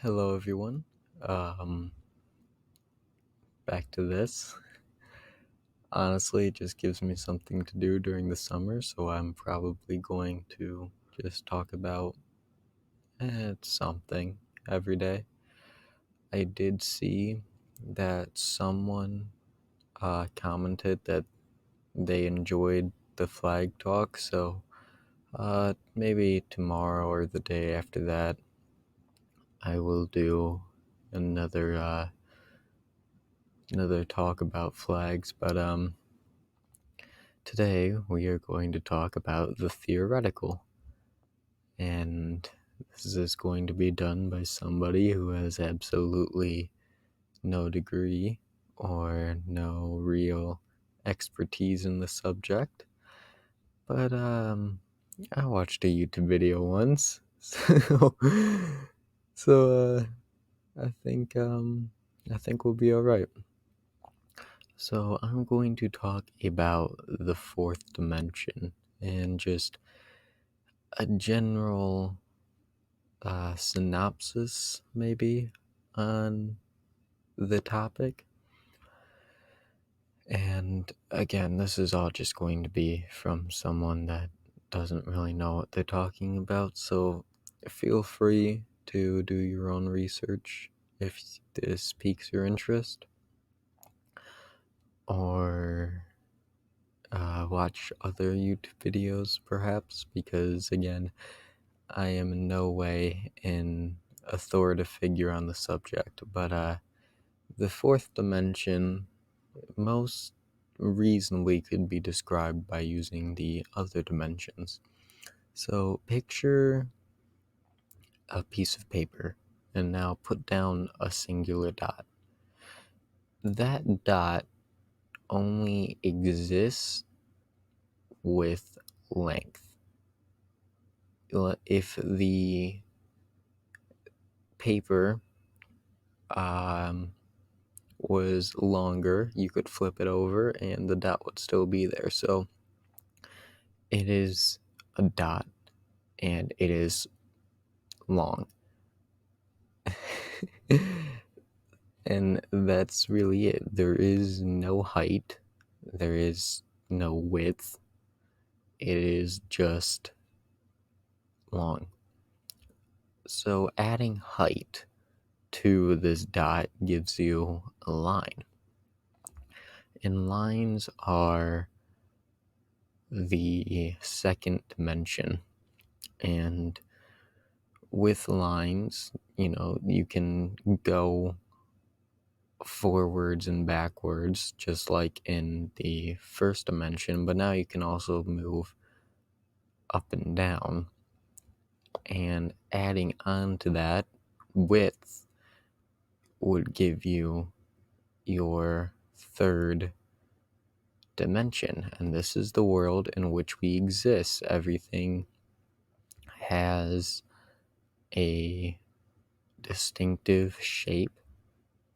Hello, everyone. Um, Back to this. Honestly, it just gives me something to do during the summer, so I'm probably going to just talk about something every day. I did see that someone commented that they enjoyed the flag talk, so maybe tomorrow or the day after that, I will do another another talk about flags. But today we are going to talk about the theoretical, and this is going to be done by somebody who has absolutely no degree or no real expertise in the subject. But I watched a YouTube video once, so I think we'll be all right. So I'm going to talk about the fourth dimension and just a general synopsis, maybe, on the topic. And again, this is all just going to be from someone that doesn't really know what they're talking about. So feel free to do your own research if this piques your interest, or watch other YouTube videos, perhaps, because again, I am in no way an authoritative figure on the subject, but the fourth dimension most reasonably could be described by using the other dimensions. So picture a piece of paper and now put down a singular dot. That dot only exists with length. If the paper was longer, you could flip it over and the dot would still be there. So it is a dot and it is long. And that's really it. There is no height, there is no width, it is just long. So adding height to this dot gives you a line. And lines are the second dimension. And with lines, you can go forwards and backwards just like in the first dimension, but now you can also move up and down. And adding on to that, width would give you your third dimension, and this is the world in which we exist. Everything has a distinctive shape,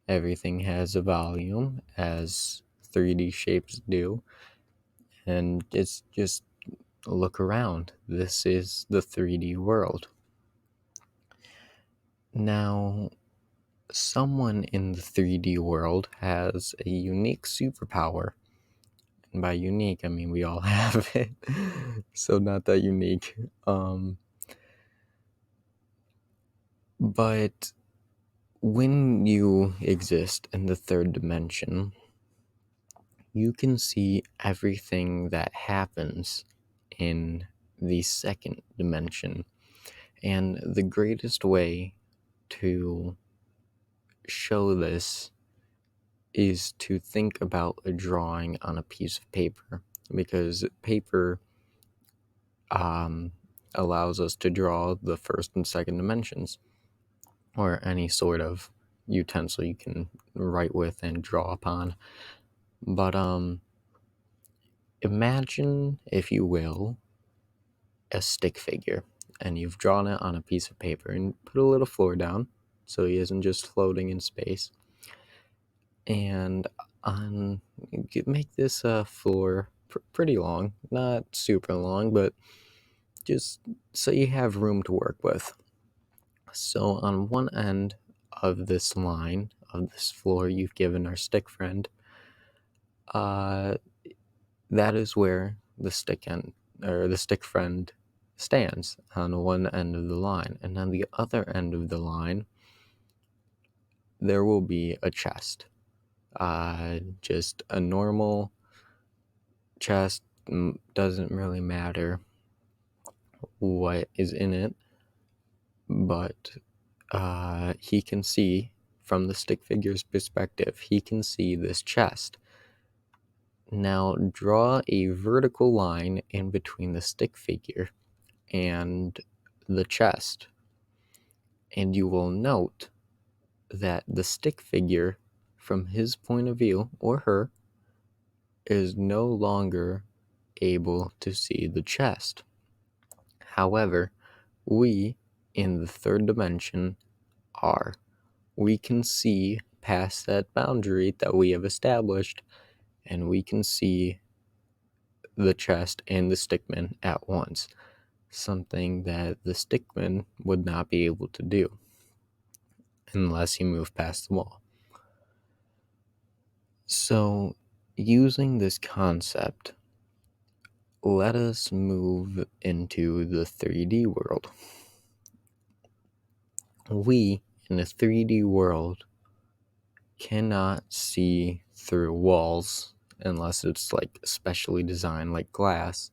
everything has a volume, as 3D shapes do, and it's just look around. This is the 3D world. Now, someone in the 3D world has a unique superpower. And by unique, I mean we all have it. So not that unique. But when you exist in the third dimension, you can see everything that happens in the second dimension. And the greatest way to show this is to think about a drawing on a piece of paper, because paper allows us to draw the first and second dimensions, or any sort of utensil you can write with and draw upon. But imagine, if you will, a stick figure, and you've drawn it on a piece of paper, and put a little floor down so he isn't just floating in space. And make this floor pretty long, not super long, but just so you have room to work with. So on one end of this line, of this floor you've given our stick friend, that is where the stick friend stands on one end of the line. And on the other end of the line, there will be a chest. Just a normal chest. Doesn't really matter what is in it, but he can see, from the stick figure's perspective, he can see this chest. Now draw a vertical line in between the stick figure and the chest, and you will note that the stick figure, from his point of view, or her, is no longer able to see the chest. However, we, in the third dimension, are. We can see past that boundary that we have established, and we can see the chest and the stickman at once, something that the stickman would not be able to do unless he moved past the wall. So, using this concept, let us move into the 3D world. We, in a 3D world, cannot see through walls unless it's like specially designed like glass,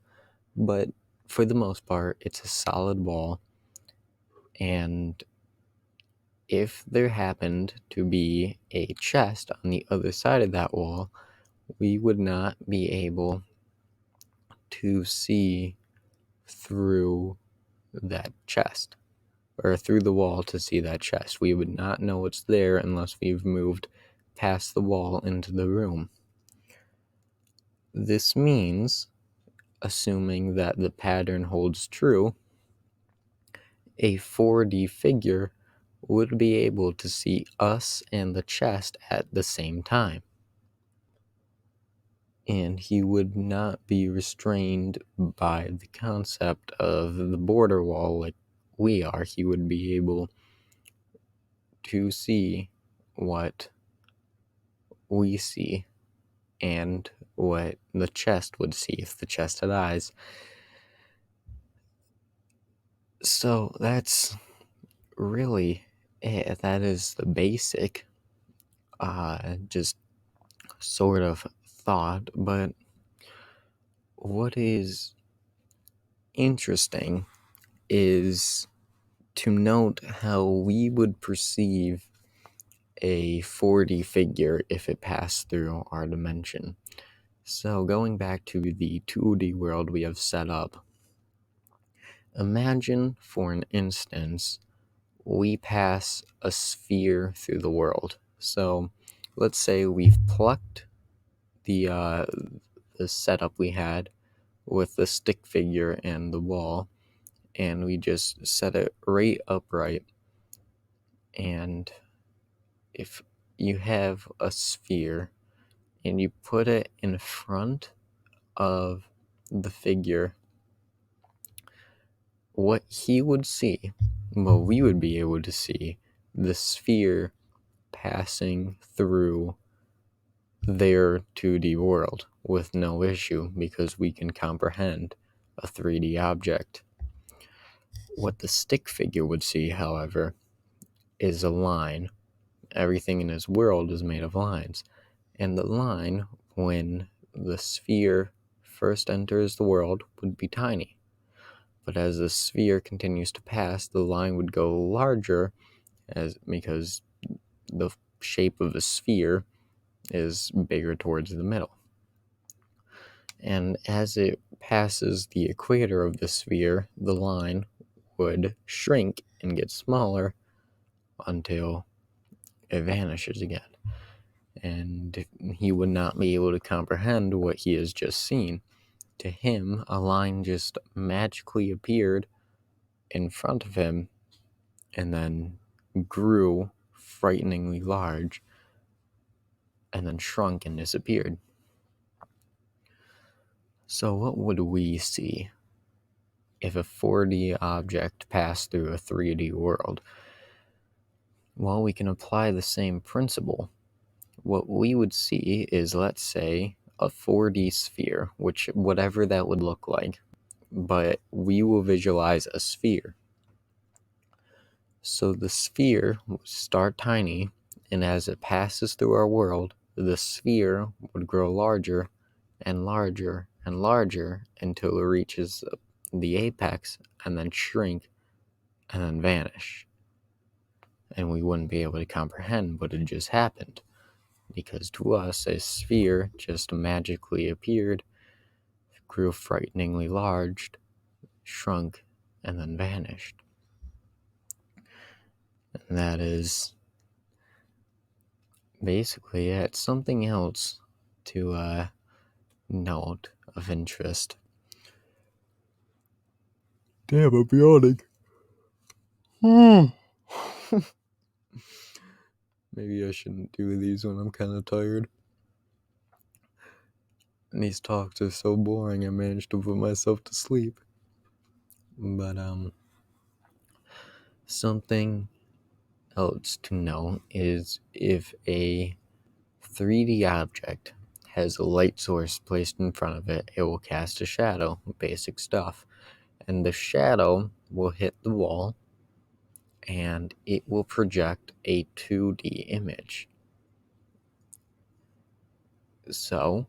but for the most part it's a solid wall, and if there happened to be a chest on the other side of that wall, we would not be able to see through that chest, or through the wall to see that chest. We would not know it's there unless we've moved past the wall into the room. This means, assuming that the pattern holds true, a 4D figure would be able to see us and the chest at the same time. And he would not be restrained by the concept of the border wall like we are. He would be able to see what we see and what the chest would see if the chest had eyes. So that's really it. That is the basic just sort of thought. But what is interesting is to note how we would perceive a 4D figure if it passed through our dimension. So going back to the 2D world we have set up, imagine for an instance we pass a sphere through the world. So let's say we've plucked the setup we had with the stick figure and the wall, and we just set it right upright. And if you have a sphere and you put it in front of the figure, what he would see, what we would be able to see, the sphere passing through their 2D world with no issue, because we can comprehend a 3D object. What the stick figure would see, however, is a line. Everything in his world is made of lines, and the line, when the sphere first enters the world, would be tiny. But as the sphere continues to pass, the line would go larger, because the shape of the sphere is bigger towards the middle. And as it passes the equator of the sphere, the line would shrink and get smaller until it vanishes again. And he would not be able to comprehend what he has just seen. To him, a line just magically appeared in front of him and then grew frighteningly large and then shrunk and disappeared. So what would we see if a 4D object passed through a 3D world? Well, we can apply the same principle. What we would see is, let's say, a 4D sphere, which whatever that would look like, but we will visualize a sphere. So the sphere would start tiny, and as it passes through our world, the sphere would grow larger and larger and larger until it reaches the apex and then shrink and then vanish. And we wouldn't be able to comprehend what had just happened, because to us, a sphere just magically appeared, grew frighteningly large, shrunk, and then vanished. And that is basically it. Something else to note of interest. Damn, I'm yawning. Maybe I shouldn't do these when I'm kind of tired. And these talks are so boring, I managed to put myself to sleep. But, something else to note is if a 3D object has a light source placed in front of it, it will cast a shadow, basic stuff. And the shadow will hit the wall and it will project a 2D image. So,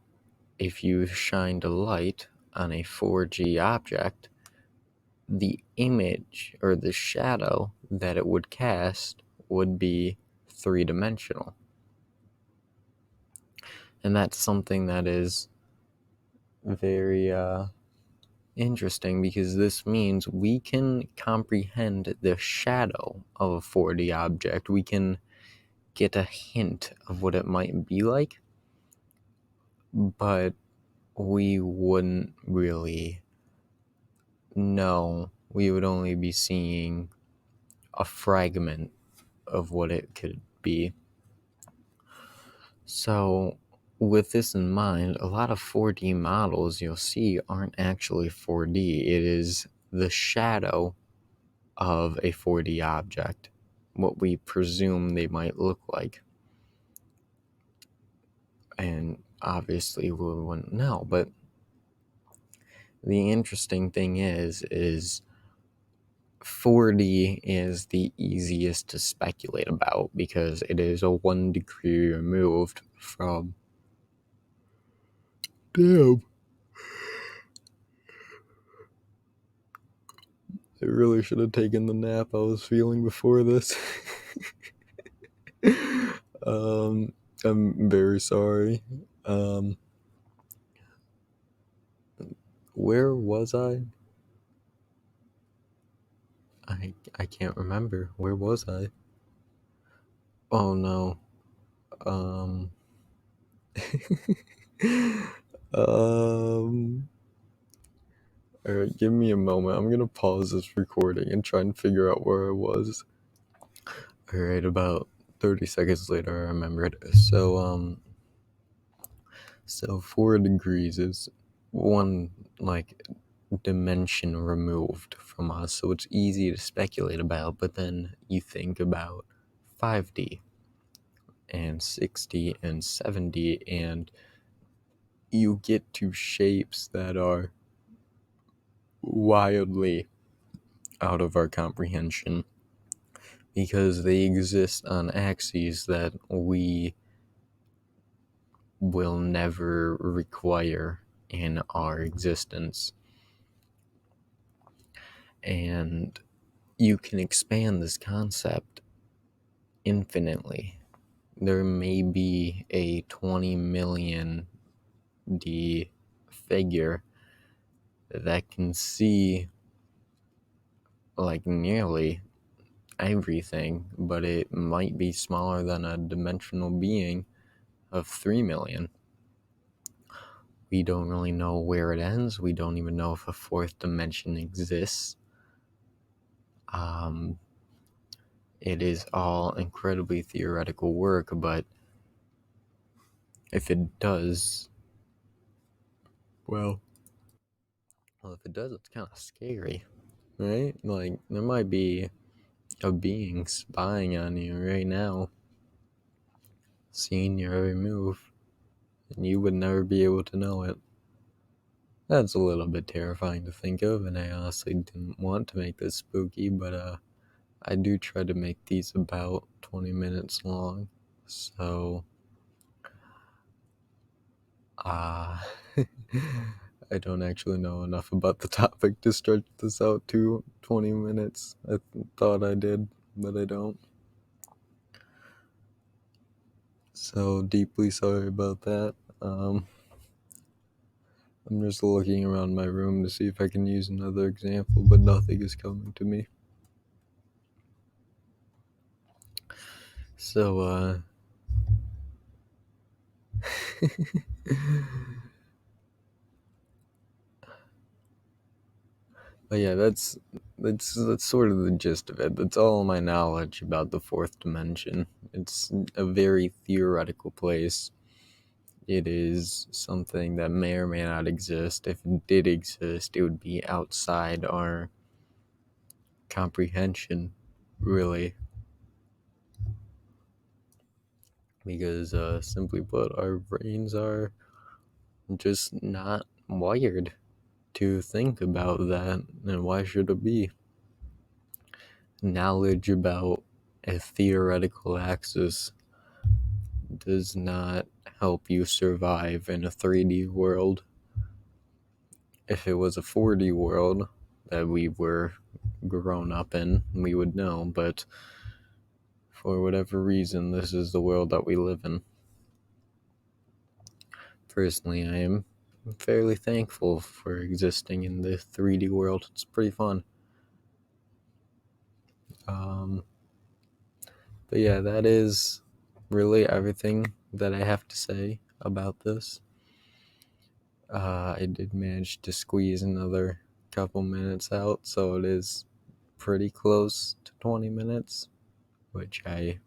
if you shined a light on a 4G object, the image or the shadow that it would cast would be three-dimensional. And that's something that is very interesting, because this means we can comprehend the shadow of a 4D object. We can get a hint of what it might be like, but we wouldn't really know. We would only be seeing a fragment of what it could be. So, with this in mind, a lot of 4D models you'll see aren't actually 4D. It is the shadow of a 4D object, what we presume they might look like. And obviously we wouldn't know, but the interesting thing is 4D is the easiest to speculate about because it is a 1 degree removed from... Damn. I really should have taken the nap I was feeling before this. I'm very sorry. Where was I? I can't remember. Where was I? Oh no. Um. Alright, give me a moment. I'm gonna pause this recording and try and figure out where I was. Alright, about 30 seconds later I remembered. So 4 degrees is one, like, dimension removed from us, so it's easy to speculate about, but then you think about 5D and 6D and 7D, and you get to shapes that are wildly out of our comprehension because they exist on axes that we will never require in our existence. And you can expand this concept infinitely. There may be a 20 million D figure that can see like nearly everything, but it might be smaller than a dimensional being of 3 million. We don't really know where it ends. We don't even know if a fourth dimension exists. It is all incredibly theoretical work, but if it does, well, if it does, it's kind of scary, right? Like, there might be a being spying on you right now, seeing your every move, and you would never be able to know it. That's a little bit terrifying to think of, and I honestly didn't want to make this spooky, but I do try to make these about 20 minutes long, so uh, I don't actually know enough about the topic to stretch this out to 20 minutes. I thought I did, but I don't. So deeply sorry about that. I'm just looking around my room to see if I can use another example, but nothing is coming to me. So, but yeah, that's sort of the gist of it. That's all my knowledge about the fourth dimension. It's a very theoretical place. It is something that may or may not exist. If it did exist, it would be outside our comprehension, really. Because, simply put, our brains are just not wired to think about that, and why should it be? Knowledge about a theoretical axis does not help you survive in a 3D world. If it was a 4D world that we were grown up in, we would know, but for whatever reason, this is the world that we live in. Personally, I am fairly thankful for existing in the 3D world. It's pretty fun. But yeah, that is really everything that I have to say about this. I did manage to squeeze another couple minutes out, so it is pretty close to 20 minutes, which I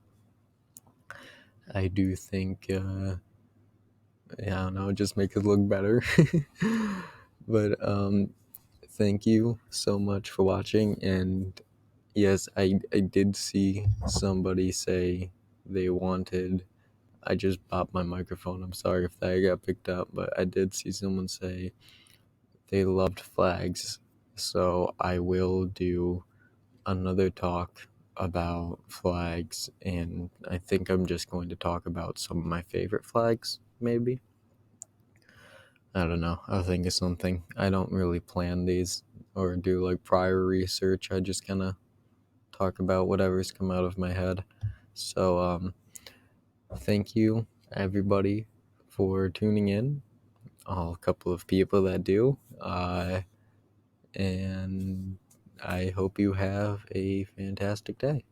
do think, I don't know, just make it look better. But thank you so much for watching, and yes, I did see somebody say they wanted. I just popped my microphone. I'm sorry if that got picked up, but I did see someone say they loved flags. So I will do another talk about flags, and I think I'm just going to talk about some of my favorite flags, maybe. I don't know. I'll think of something. I don't really plan these or do like prior research. I just kind of talk about whatever's come out of my head. So, thank you everybody for tuning in. A couple of people that do. And I hope you have a fantastic day.